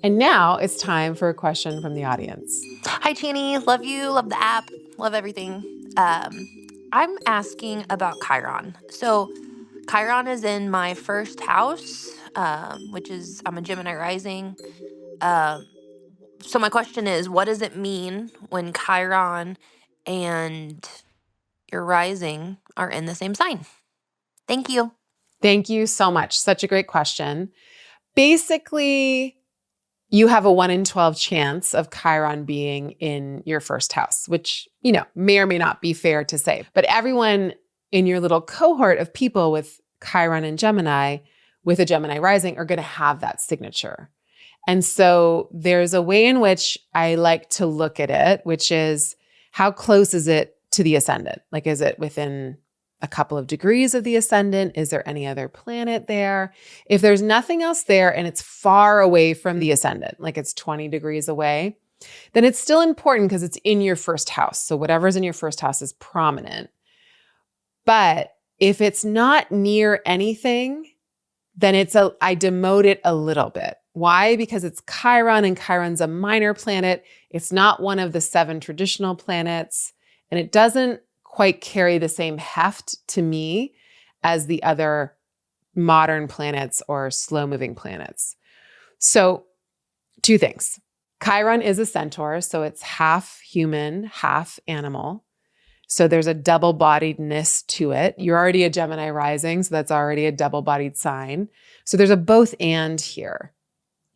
And now it's time for a question from the audience. Hi, Chani. Love you. Love the app. Love everything. I'm asking about Chiron. So, Chiron is in my first house, which is I'm a Gemini rising. Um, so, my question is, what does it mean when Chiron and your rising are in the same sign? Thank you. Thank you so much. Such a great question. Basically, you have a 1 in 12 chance of Chiron being in your first house, which, may or may not be fair to say. But everyone in your little cohort of people with Chiron and Gemini, with a Gemini rising, are going to have that signature. And so there's a way in which I like to look at it, which is how close is it to the ascendant? Like, is it within a couple of degrees of the ascendant? Is there any other planet there? If there's nothing else there and it's far away from the ascendant, like it's 20 degrees away, then it's still important because it's in your first house. So whatever's in your first house is prominent. But if it's not near anything, then I demote it a little bit. Why? Because it's Chiron, and Chiron's a minor planet. It's not one of the 7 traditional planets, and it doesn't quite carry the same heft to me as the other modern planets or slow-moving planets. So 2 things. Chiron is a centaur, so it's half human, half animal. So there's a double-bodiedness to it. You're already a Gemini rising, so that's already a double-bodied sign. So there's a both and here.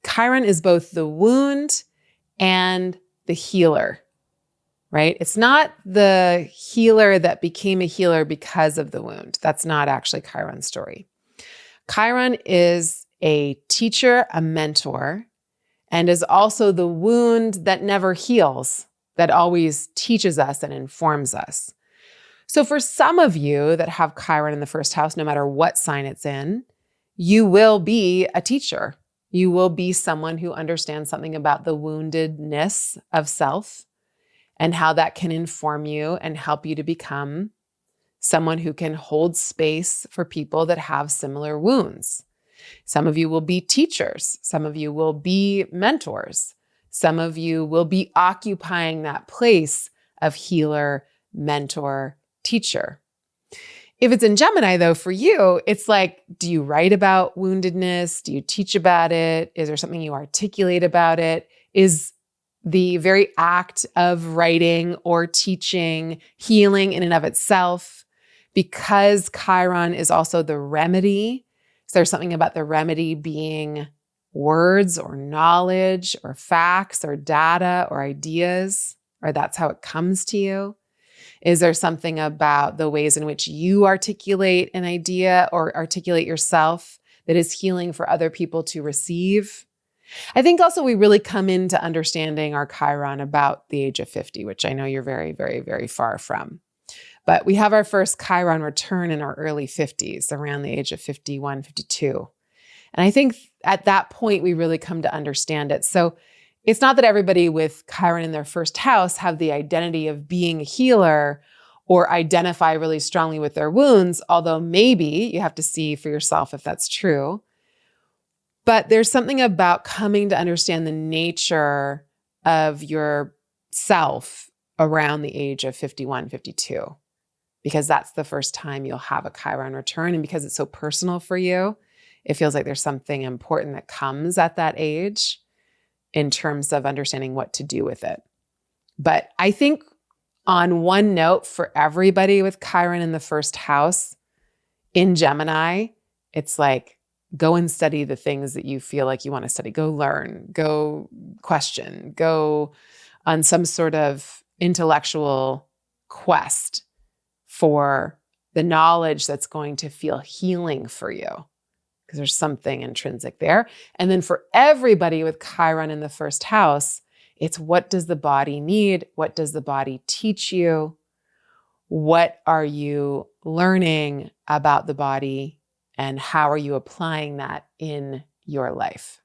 Chiron is both the wound and the healer, right? It's not the healer that became a healer because of the wound. That's not actually Chiron's story. Chiron is a teacher, a mentor, and is also the wound that never heals, that always teaches us and informs us. So for some of you that have Chiron in the first house, no matter what sign it's in, you will be a teacher. You will be someone who understands something about the woundedness of self and how that can inform you and help you to become someone who can hold space for people that have similar wounds. Some of you will be teachers. Some of you will be mentors. Some of you will be occupying that place of healer, mentor, teacher. If it's in Gemini, though, for you, it's like, do you write about woundedness? Do you teach about it? Is there something you articulate about it? Is the very act of writing or teaching healing in and of itself? Because Chiron is also the remedy, is there something about the remedy being words or knowledge or facts or data or ideas, or that's how it comes to you? Is there something about the ways in which you articulate an idea or articulate yourself that is healing for other people to receive? I think also we really come into understanding our Chiron about the age of 50, which I know you're very, very, very far from. But we have our first Chiron return in our early 50s, around the age of 51, 52. And I think at that point, we really come to understand it. So it's not that everybody with Chiron in their first house have the identity of being a healer or identify really strongly with their wounds, although maybe you have to see for yourself if that's true. But there's something about coming to understand the nature of yourself around the age of 51, 52, because that's the first time you'll have a Chiron return. And because it's so personal for you, it feels like there's something important that comes at that age in terms of understanding what to do with it. But I think on one note, for everybody with Chiron in the first house in Gemini, it's like, go and study the things that you feel like you want to study. Go learn, go question, go on some sort of intellectual quest for the knowledge that's going to feel healing for you, because there's something intrinsic there. And then for everybody with Chiron in the first house, it's what does the body need? What does the body teach you? What are you learning about the body? And how are you applying that in your life?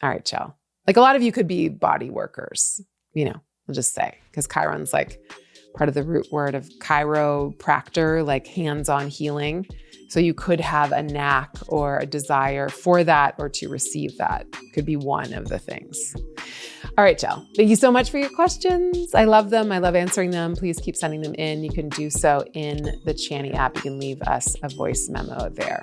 All right, Chell. Like a lot of you could be body workers, we'll just say, because Chiron's like part of the root word of chiropractor, like hands-on healing. So you could have a knack or a desire for that or to receive that. could be one of the things. All right, Jill, thank you so much for your questions. I love them. I love answering them. Please keep sending them in. You can do so in the Chani app. You can leave us a voice memo there.